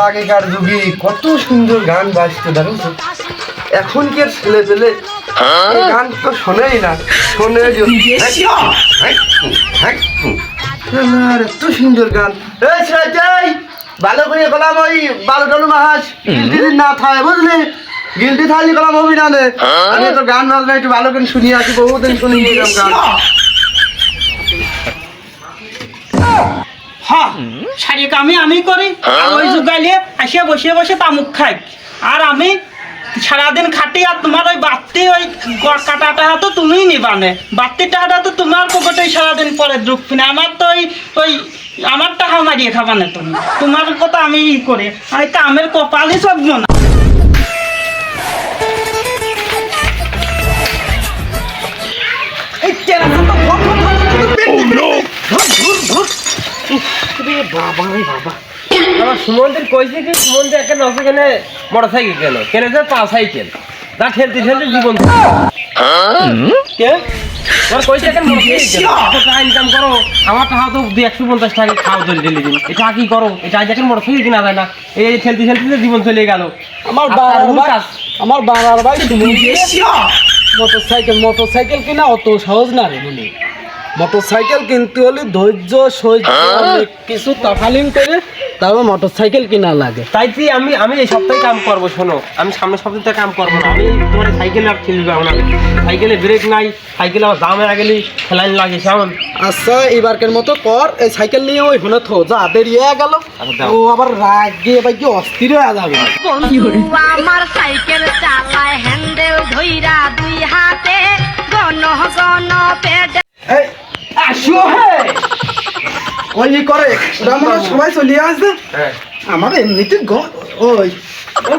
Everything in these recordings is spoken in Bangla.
আগেকার যুগে কত সুন্দর গান বাজতো জানো তো। এখনকার ছেলে পেলে গান তো শোনেই না, শোনে এত সুন্দর গান। ভালো করে গেলাম ওই বালু টালু মাহাস গিলটি না থাকে বুঝলি, গিলটি থাকলে গেলাম হবি না। আমি তো গান বাজনা একটু ভালো করে শুনিয়ে আছি, বহুদিন শুনি গান। শাড়ি কামি আমি করি, ওই যুগাইলে আসিয়া বসে বসে তামুক খাই, আর আমি সারাদিন খাটি। আর তোমার ওই বাত্তি ওই কাটাটা তো তুমিই নিবানে, বাত্তির টাকাটা তো তোমার পকেটে সারাদিন পরে ঢুকবি না। আমার তো ওই আমার টাকা মারিয়ে খাবা না তুমি, তোমার কথা আমি ই করে আমি কামের কপালই চলবো না। সুমন্দির কইছে কি, সুমন্দি একটা নষ্ট কেনে মোটরসাইকেল কেনে যে পা সাইকেল তা ঠেলতে ঠেলতে জীবন ইনকাম করো। আমার টাকা তো 250 টাকা খাওয়া চলে চলে দিন, এটা কি করো? এটা দেখেন মোটরসাইকেল কিনা যায় না, এই ঠেলতে ঠেলতে জীবন চলে গেল। আমার বাবার ভাই মোটরসাইকেল কিনা অত সহজ না রে বলি। মোটরসাইকেল কিনতে হলে ধৈর্য সহ্য অনেক কিছু তাফালিং করে তারপর মোটরসাইকেল কিনা লাগে। তাই কি আমি এই সপ্তাহে কাম করবো। শোনো, আমি সামনের সপ্তাহে কাম করবো না। আমি তোমার সাইকেল আর কিনবো না, সাইকেলে ব্রেক নাই, সাইকেল আবার দাম হয়ে গেলে খেলাইন লাগে সেমন। আচ্ছা এবারকের মতো কর, এই সাইকেল নিয়ে ওই ফোনে থো, যা দেরিয়ে গেল ও আবার রাগে ভাই কি অস্থির হয়ে যাবে। আমার সাইকেল চালায় হ্যান্ডেল ধইরা দুই হাতে গণ গণ পেডে আসো হে ওই করে আমরা সবাই চলে আসবে। আমার এমনিতে ওই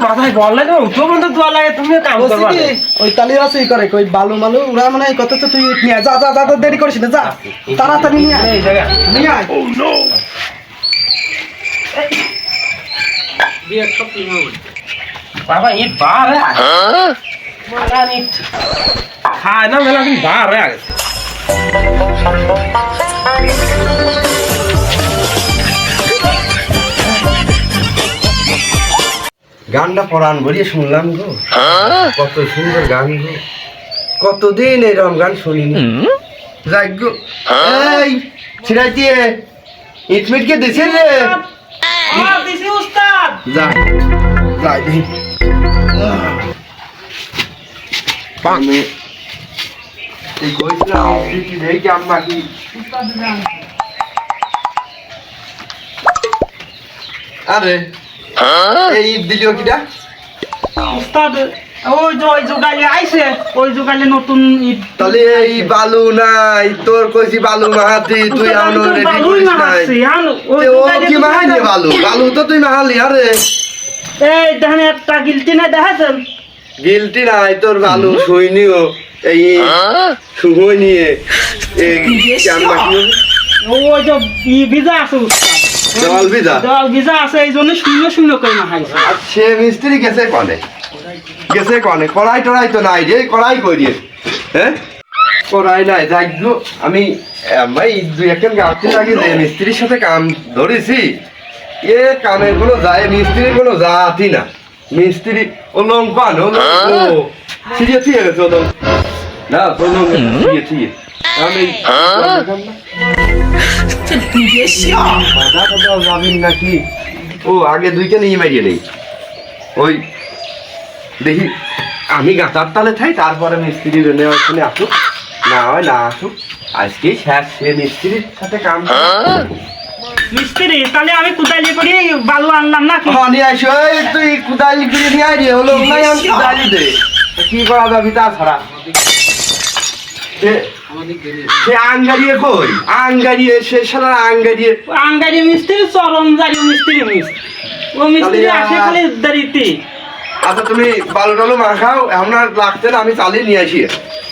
মাথায় বল লাগে, উঠো বন্ধু দোয়া লাগে, তুমি কাম করবা। ওই কালি আছে ই করে কই বালু মালু ওরা মানে কত তো তুই নিয়ে যা যা যা দেরি করিস না, যা তাড়াতাড়ি নিয়ে আয়, এই জায়গা নিয়ে আয়। ও নো বাবা ইট বার মালা নিট খায় না মেলা দিন বার হয়ে গেছে। গানটা পরাণ ভরিয়ে শুনলাম গো, কত সুন্দর গান গো, কতদিন এরকম গান শুনিনি। যাই গো, এই ছিড়াই দিয়ে ইটমিটকে দিছে রে, দিছি উস্তাদ। যাই যাই দেখি। আমি এই কইছিলাম কি নেই কি আম্মা কি আরে এই দিলিও কিটা উস্তাদ ওই যে ওই যুগালে আইছে, ওই যুগালে নতুন তাহলে এই বালু নাই তোর কইছি বালু মাহাতি, তুই আনো রেডি করিস নাই। ও কি মাহালি বালু, বালু তো তুই মাহালি। আরে এই দেখেন একটা গিলতি না দেখাছেন, গিলটি নাই তোর বালু শুইনিও এই শুই নিয়ে এই কেন বাকি ওই যে ভিজা আছে উস্তাদ, দেওয়াল ভিজা, দেওয়াল ভিজা আছে, এই জন্য শূন্য শূন্য করে না খাইছে। আর সে মিস্ত্রি গেছে কনে, গেছে কনে, কড়াই টড়াই তো নাই রে, কড়াই করিয়ে হ্যাঁ কড়াই নাই। যাই গো আমি ভাই দুই একজন গাছতে লাগে যে মিস্ত্রির সাথে কাম ধরেছি, এ কামের কোনো যায় মিস্ত্রির কোনো জাতি না। মিস্ত্রি ওলং পান ওলং ছিড়িয়ে থিয়ে গেছে ওলং না, ওলং ছিড়িয়ে থিয়ে আমি যাবেন নাকি। ও আগে দুইকে নিয়ে মারিয়ে নেই, ওই দেখি আমি গাঁতার তালে থাই, তারপরে মিস্ত্রি নেওয়ার শুনে আসুক, না হয় না আসুক, আজকেই শেষ সে মিস্ত্রির সাথে কাম। মিস্ত্রি তাহলে আমি কুদালি করে বালু আনলাম না, নিয়ে আসো, তুই কুদালি করে নিয়ে আয় রে, হলো নাই আমি কুদালি দে, কি করা যাবি তাছাড়া। সে আঙ্গারিয়ে কই, আঙ্গারিয়ে সে সারা আঙ্গারিয়ে আঙ্গারি মিস্ত্রি চরম জারি মিস্ত্রি ও মিস্ত্রি আসে খালি দাঁড়িতে। আচ্ছা তুমি বালু টালু মাখাও, এখন আর লাগতে না, আমি চালিয়ে নিয়ে আসি।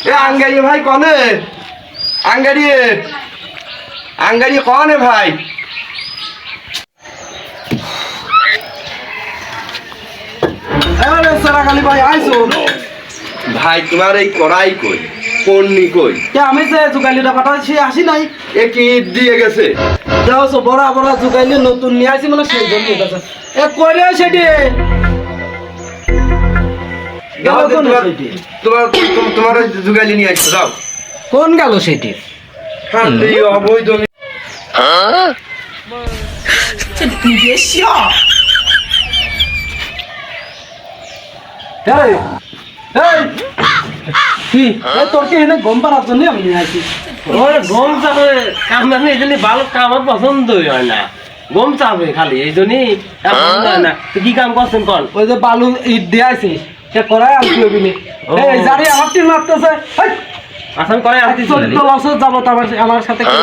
এ আঙ্গারিয়ে ভাই কনে, আঙ্গারিয়ে আঙ্গারিয়ে কনে ভাই। ভাই তোমার এই কড়াই কই, কোন নি কই কে আমি যে জুগালিটা পাঠাচ্ছি আসি নাই এ কি ঈদ দিয়ে গেছে যাও সো বড় বড় জুগাইলে নতুন নিয়ে আসি মানে সেই জন্য গেছে এ কইরে সেটি গেল কোন সেটি তোমার তোমার ওই জুগালি নিয়ে আসছো যাও কোন গেল সেটি হ্যাঁ এই অবৈধ এই এই কি এ তোর কি এনে গম পারার জন্য আমি নিয়ে আসি ওই গম চাবে কাম আমি এই জন্য ভালো কাম আমার পছন্দই হয় না গম চাবে খালি এই জন্যই কাম পছন্দ হয় না তো কি কাম করছেন কল ওই যে বালু ইট দিয়ে আইছিস সে করাই আনতে হবি নি এই জারি আমার টিম মারতেছে হেই আসাম করে আসছি 14 বছর যাবত আমার সাথে কি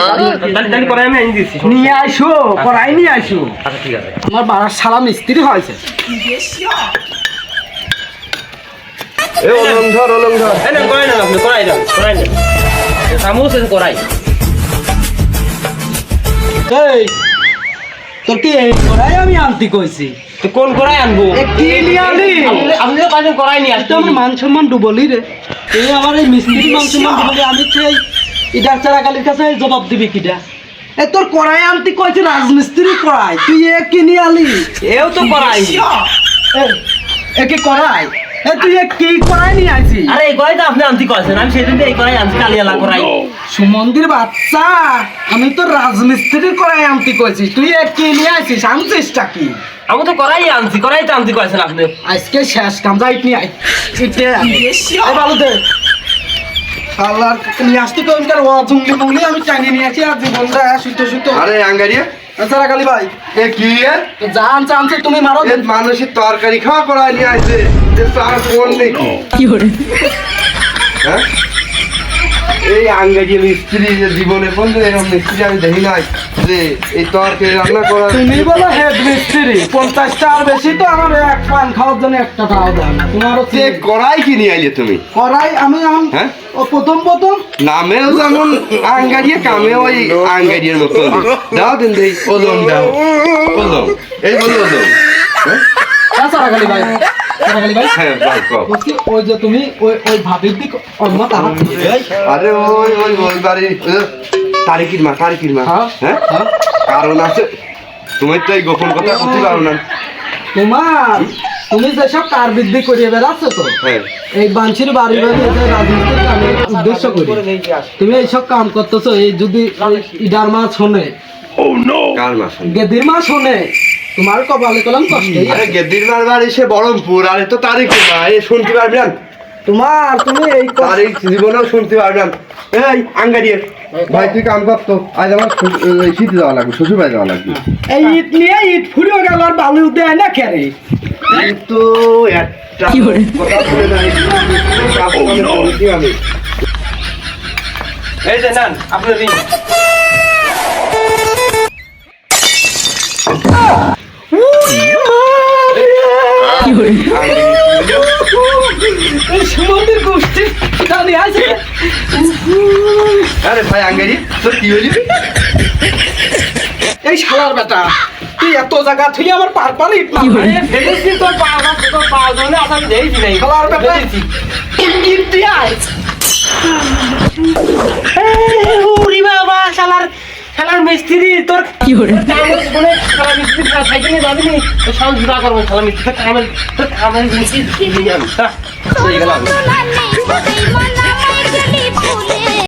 তাহলে তাহলে করে আমি এনে দিচ্ছি নিয়ে আইসো করাই নিয়ে আইসো আচ্ছা ঠিক আছে আমার বাড়ার সারা মিস্ত্রি হয়েছে এ অলংধর এই না করাই না আপনি করাই না সামুস আছে করাই এই তোর কি এই করাই আমি আনতে কইছি তো কোন করাই আনবো এ কি নিয়ে আলি আপনি তো পাঁচজন করাই নি তো আমার মান সম্মান ডুবলি রে তুই আমার এই মিস্ত্রি মান সম্মান ডুবলি আমি চাই ইটার চারাকালির কাছে জবাব দিবি কিটা এ তোর করাই আনতে কইছে রাজমিস্ত্রি করাই তুই এ কি নিয়ে আলি এও তো করাই এ কি করাই এ তুই এ কি করাই নিয়ে আইছি আরে এই করাই তো আপনি আনতে কইছেন আমি সেদিন এই করাই আনছি কালিয়ালা করাই সুমন্দির বাচ্চা আমি তো রাজমিস্ত্রি করাই আনতে কইছি তুই এ কি নিয়ে আইছিস আনছিসটা কি আমি তো করাই তো আনতে কইছেন আপনি আজকে শেষ কাম যাইত নিয়ে আই ইতে এই বালু দে আল্লাহর নিয়ে আসতে তো আমি ও জুংলি মুংলি আমি টাইনি নিয়ে আসি আর জীবনটা সুতো আরে আঙ্গারিয়া সারা কালি ভাই এ কি এ জান চানছে তুমি মারো এ মানুষের তরকারি খাওয়া করাই নিয়ে আসছে যে তার কোন নাকি কি করে হ্যাঁ এই আঙ্গারিয়া মিস্ত্রি যে জীবনে বন্ধু এরকম মিস্ত্রি আমি দেখি নাই যে এই তরকারি রান্না করা তুমি বলো হেড মিস্ত্রি 50টা আর বেশি তো আমার এক পান খাওয়ার জন্য একটা টাকাও দেয় না তোমার যে হচ্ছে কড়াই কি নিয়ে আইলে তুমি করাই আমি হ্যাঁ ও প্রথম নামেও যেমন আঙ্গারিয়া কামেও ওই আঙ্গারিয়ার মতো দাও দিন দেই ওজন দাও ওজন এই বলি ওজন হ্যাঁ সারা কালি ভাই সারা কালি ভাই হ্যাঁ ভাই কও বলছি ওই যে তুমি ওই ভাবির দিক অন্য তাহার আরে ওই বাড়ি তারিখির মা হ্যাঁ, হ্যাঁ হ্যাঁ। কারণ আছে তুমি তো এই গোপন কথা করতে পারো না তোমার তুমি যেসব কার বৃদ্ধি করিয়ে বেড়াচ্ছ তো হ্যাঁ এই বাঞ্ছির বাড়ি বাড়ি এসে রাজনীতির কামে উদ্দেশ্য করি তুমি এইসব কাম করতেছো এই যদি ইডার মাছ শোনে কার মা শুনি? গেদির মাছ শোনে তোমার কপালে কলম কষ্ট আরে গেদির মার বাড়ি সে বহরমপুর আরে তো তারিখির মা এ শুনতে পারবি না তুমি এই তারিখ জীবনেও শুনতে পারবি না এই আঙ্গারিয়া ভাই তুই কাম করতো আজ আমার শীতে যাওয়া লাগবে শ্বশুর বাড়ি যাওয়া লাগবে এই ইট নিয়ে ইট ফুরিয়ে গেল আর বালু দেয় না খেরে কিন্তু একটা কথা বলে নাই আমি এই যে নেন আপনি দিন এই সমুদ্রের গোষ্ঠী জানি আছে আরে ভাই আঙ্গারি তোর কি হইলি এই শালার বেটা তুই এত জায়গা তুই আমার পার ইট মারবি ফেলেছি তোর পা ধরে আসামি দেখছি নাই শালার বেটা ইট দিয়ে আয় ওরে বাবা শালার মিস্ত্রি তোর কি হরে শালা মিস্ত্রি সাইকেলে যাবি নি তো সাউন্ড জুড়া করবো শালা মিস্ত্রি কামের মিস্ত্রি নিয়ে আমি হ্যাঁ হয়ে গেল সোনা নেই বলেই মনা